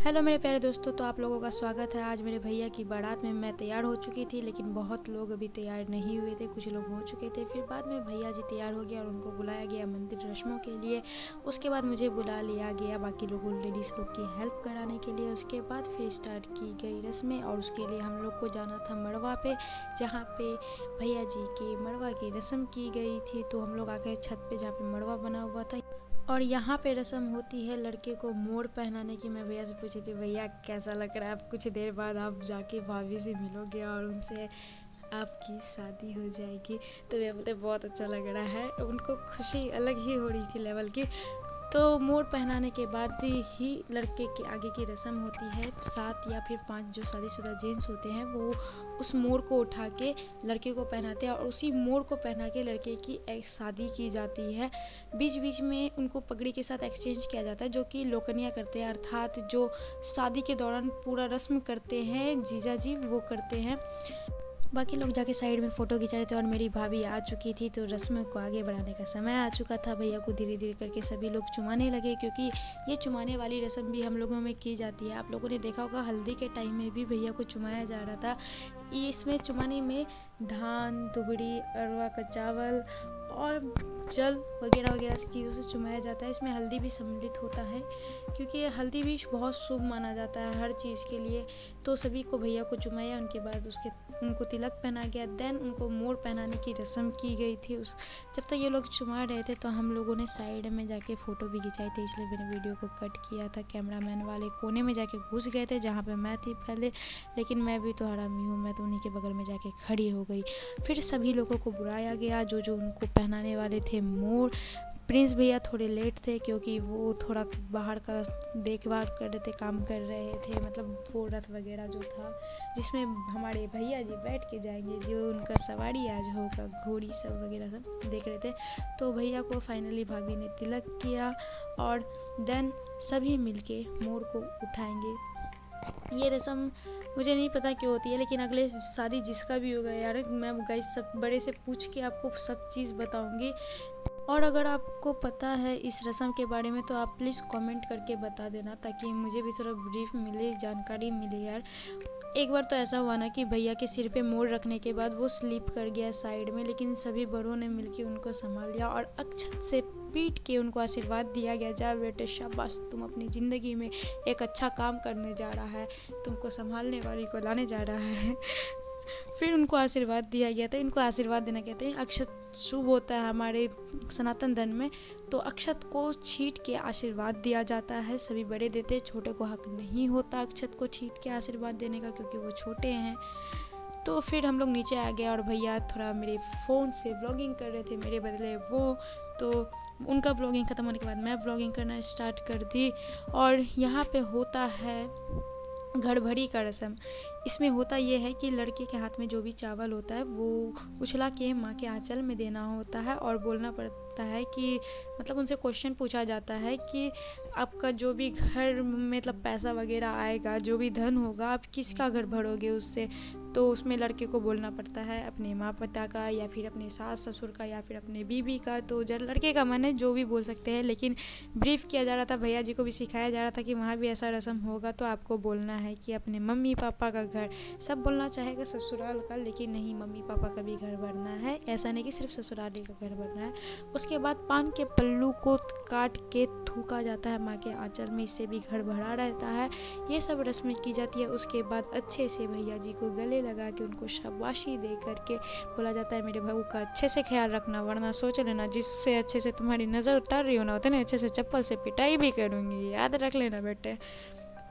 Hello मेरे प्यारे दोस्तों, तो आप लोगों का स्वागत है। आज मेरे भैया की बारात में मैं तैयार हो चुकी थी, लेकिन बहुत लोग अभी तैयार नहीं हुए थे। कुछ लोग हो चुके थे। फिर बाद में भैया जी तैयार हो गया और उनको बुलाया गया मंदिर रस्मों के लिए। उसके बाद मुझे बुला लिया गया बाकी लोगों लेडीज़ लोग की हेल्प कराने के लिए। उसके बाद फिर स्टार्ट की गई रस्में और उसके लिए हम लोग को जाना था मड़वा पे, जहाँ पे भैया जी के मड़वा की रस्म की गई थी। तो हम लोग आ गए छत पे जहाँ पे मड़वा बना हुआ था। और यहाँ पे रस्म होती है लड़के को मोड़ पहनाने की। मैं भैया से पूछी थी, भैया कैसा लग रहा है? अब कुछ देर बाद आप जाके भाभी से मिलोगे और उनसे आपकी शादी हो जाएगी। तो भैया बोलते बहुत अच्छा लग रहा है। उनको खुशी अलग ही हो रही थी लेवल की। तो मोड़ पहनाने के बाद ही लड़के के आगे की रस्म होती है। 7 या फिर 5 जो शादीशुदा जेंट्स होते हैं वो उस मोड़ को उठा के लड़के को पहनाते हैं और उसी मोड़ को पहना के लड़के की एक शादी की जाती है। बीच बीच में उनको पगड़ी के साथ एक्सचेंज किया जाता है, जो कि लोकनिया करते हैं, अर्थात जो शादी के दौरान पूरा रस्म करते हैं जीजा जी वो करते हैं। बाकी लोग जाके साइड में फ़ोटो खिंचा रहे थे और मेरी भाभी आ चुकी थी। तो रस्म को आगे बढ़ाने का समय आ चुका था। भैया को धीरे धीरे करके सभी लोग चुमाने लगे, क्योंकि ये चुमाने वाली रस्म भी हम लोगों में की जाती है। आप लोगों ने देखा होगा हल्दी के टाइम में भी भैया को चुमाया जा रहा था। इसमें चुमाने में धान, दुबड़ी, अरवा का चावल और जल वगैरह वगैरह चीज़ों से चुमाया जाता है। इसमें हल्दी भी सम्मिलित होता है, क्योंकि हल्दी भी बहुत शुभ माना जाता है हर चीज़ के लिए। तो सभी को भैया को चुमाया, उनके बाद उनको तिलक पहना गया। देन उनको मोड़ पहनाने की रस्म की गई थी। जब तक ये लोग चुमा रहे थे तो हम लोगों ने साइड में जाके फ़ोटो भी खिंचाई थी, इसलिए मैंने वीडियो को कट किया था। कैमरामैन वाले कोने में जाके घुस गए थे जहाँ पे मैं थी पहले, लेकिन मैं भी तो हरामी हूँ, मैं तो उन्हीं के बगल में जाके खड़ी हो गई। फिर सभी लोगों को बुलाया गया जो उनको पहनाने वाले थे मोड़। प्रिंस भैया थोड़े लेट थे, क्योंकि वो थोड़ा बाहर का देखभाल कर रहे थे, काम कर रहे थे। मतलब वो रथ वगैरह जो था जिसमें हमारे भैया जी बैठ के जाएंगे, जो उनका सवारी आज होगा, घोड़ी सब वगैरह सब देख रहे थे। तो भैया को फाइनली भाभी ने तिलक किया और देन सभी मिलके मोड़ को उठाएंगे। ये रस्म मुझे नहीं पता क्यों होती है, लेकिन अगले शादी जिसका भी होगा यार, मैं गाइस सब बड़े से पूछ के आपको सब चीज़ बताऊंगी। और अगर आपको पता है इस रस्म के बारे में तो आप प्लीज़ कमेंट करके बता देना, ताकि मुझे भी थोड़ा ब्रीफ मिले, जानकारी मिले यार। एक बार तो ऐसा हुआ ना कि भैया के सिर पे मोड़ रखने के बाद वो स्लिप कर गया साइड में, लेकिन सभी बड़ों ने मिलकर उनको संभाल लिया और अक्षत से पीट के उनको आशीर्वाद दिया गया। जा बेटे शाबाश, तुम अपनी ज़िंदगी में एक अच्छा काम करने जा रहा है, तुमको संभालने वाली को लाने जा रहा है। फिर उनको आशीर्वाद दिया गया था। इनको आशीर्वाद देना कहते हैं। अक्षत शुभ होता है हमारे सनातन धर्म में, तो अक्षत को छीट के आशीर्वाद दिया जाता है। सभी बड़े देते हैं, छोटे को हक नहीं होता अक्षत को छीट के आशीर्वाद देने का, क्योंकि वो छोटे हैं। तो फिर हम लोग नीचे आ गए और भैया थोड़ा मेरे फ़ोन से ब्लॉगिंग कर रहे थे मेरे बदले वो। तो उनका ब्लॉगिंग ख़त्म होने के बाद मैं ब्लॉगिंग करना स्टार्ट कर दी। और यहाँ पे होता है घड़भरी का रस्म। इसमें होता ये है कि लड़के के हाथ में जो भी चावल होता है वो उछला के माँ के आंचल में देना होता है और बोलना पड़ता है कि मतलब उनसे क्वेश्चन पूछा जाता है कि आपका जो भी घर मतलब पैसा वगैरह आएगा, जो भी धन होगा, आप किसका घर भरोगे उससे। तो उसमें लड़के को बोलना पड़ता है अपने माँ पिता का, या फिर अपने सास ससुर का, या फिर अपने बीवी का। तो जब लड़के का मन है जो भी बोल सकते हैं, लेकिन ब्रीफ किया जा रहा था, भैया जी को भी सिखाया जा रहा था कि वहाँ भी ऐसा रस्म होगा तो आपको बोलना है कि अपने मम्मी पापा का घर। सब बोलना चाहेगा ससुराल का, लेकिन नहीं, मम्मी पापा का भी घर भरना है। ऐसा नहीं कि सिर्फ ससुराली का घर भरना है। उसके बाद पान के पल्लू को काट के थूका जाता है माँ के आंचल में, इससे भी घर भरा रहता है। ये सब रस्में की जाती है। उसके बाद अच्छे से भैया जी को गले लगा के उनको शाबाशी दे करके बोला जाता है मेरे बहू का अच्छे से ख्याल रखना, वरना सोच लेना जिससे अच्छे से तुम्हारी नज़र उतार रही हो ना, होते ना, अच्छे से चप्पल से पिटाई भी करूँगी, याद रख लेना बेटे।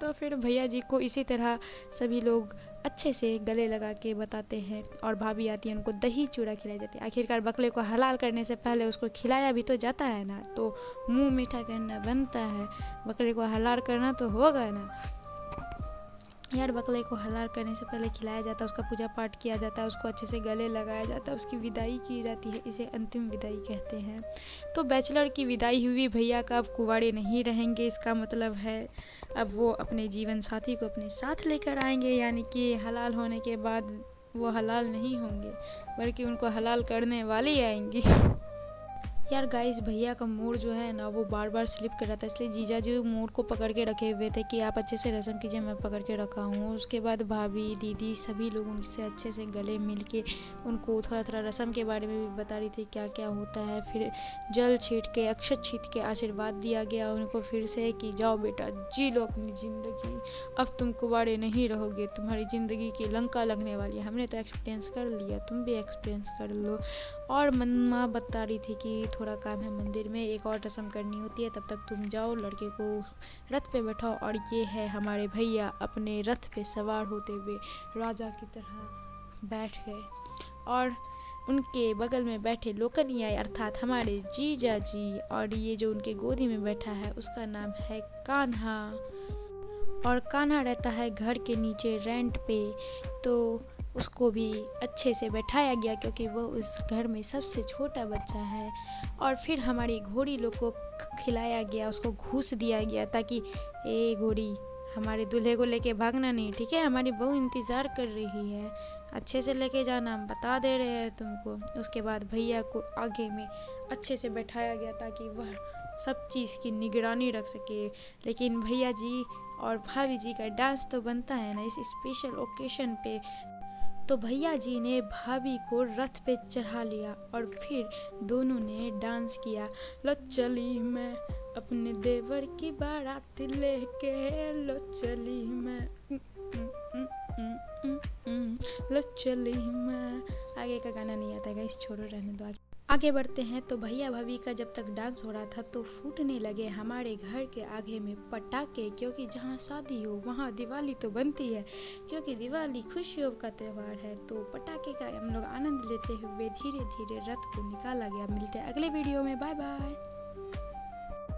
तो फिर भैया जी को इसी तरह सभी लोग अच्छे से गले लगा के बताते हैं। और भाभी आती है, उनको दही चूड़ा खिलाई जाती है। आखिरकार बकले को हलाल करने से पहले उसको खिलाया भी तो जाता है ना, तो मुंह मीठा करना बनता है, बकरे को हलाल करना तो होगा ना यार। बकले को हलाल करने से पहले खिलाया जाता है, उसका पूजा पाठ किया जाता है, उसको अच्छे से गले लगाया जाता है, उसकी विदाई की जाती है। इसे अंतिम विदाई कहते हैं। तो बैचलर की विदाई हुई भैया का, अब कुंवारे नहीं रहेंगे। इसका मतलब है अब वो अपने जीवन साथी को अपने साथ लेकर आएंगे, यानी कि हलाल होने के बाद वो हलाल नहीं होंगे, बल्कि उनको हलाल करने वाली आएंगी। यार गाइस, भैया का मूड जो है ना वो बार बार स्लिप कर रहा था, इसलिए जीजा जी मूड को पकड़ के रखे हुए थे कि आप अच्छे से रस्म कीजिए, मैं पकड़ के रखा हूँ। उसके बाद भाभी दीदी सभी लोग उनसे अच्छे से गले मिल के उनको थोड़ा थोड़ा रस्म के बारे में भी बता रही थी क्या क्या होता है। फिर जल छीट के अक्षत छीट के आशीर्वाद दिया गया उनको फिर से कि जाओ बेटा जी लो अपनी ज़िंदगी, अब तुम कुंवारे नहीं रहोगे, तुम्हारी ज़िंदगी की लंका लगने वाली है। हमने तो एक्सपीरियंस कर लिया, तुम भी एक्सपीरियंस कर लो। और मम्मा बता रही थी कि थोड़ा काम है मंदिर में, एक और रस्म करनी होती है, तब तक तुम जाओ, लड़के को रथ पे बैठाओ। और ये है हमारे भैया अपने रथ पे सवार होते हुए राजा की तरह बैठ गए और उनके बगल में बैठे लोकनियाई अर्थात हमारे जीजा जी, और ये जो उनके गोदी में बैठा है उसका नाम है कान्हा। और कान्हा रहता है घर के नीचे रेंट पे, तो उसको भी अच्छे से बैठाया गया क्योंकि वो उस घर में सबसे छोटा बच्चा है। और फिर हमारी घोड़ी लोग को खिलाया गया, उसको घूस दिया गया ताकि ए घोड़ी हमारे दूल्हे को लेके भागना नहीं, ठीक है, हमारी बहू इंतज़ार कर रही है, अच्छे से लेके जाना, हम बता दे रहे हैं तुमको। उसके बाद भैया को आगे में अच्छे से बैठाया गया ताकि वह सब चीज़ की निगरानी रख सके। लेकिन भैया जी और भाभी जी का डांस तो बनता है ना इस स्पेशल ओकेशन पे, तो भैया जी ने भाभी को रथ पे चढ़ा लिया और फिर दोनों ने डांस किया। लो चली मैं अपने देवर की बारात लेके, लो चली मैं लो चली मैं। आगे का गाना नहीं आता गाइस, छोड़ो रहने दो। आगे बढ़ते हैं। तो भैया भाभी का जब तक डांस हो रहा था तो फूटने लगे हमारे घर के आगे में पटाखे, क्योंकि जहाँ शादी हो वहाँ दिवाली तो बनती है, क्योंकि दिवाली खुशियों का त्यौहार है। तो पटाखे का हम लोग आनंद लेते हुए धीरे धीरे रथ को निकाला गया। मिलते हैं अगले वीडियो में, बाय बाय।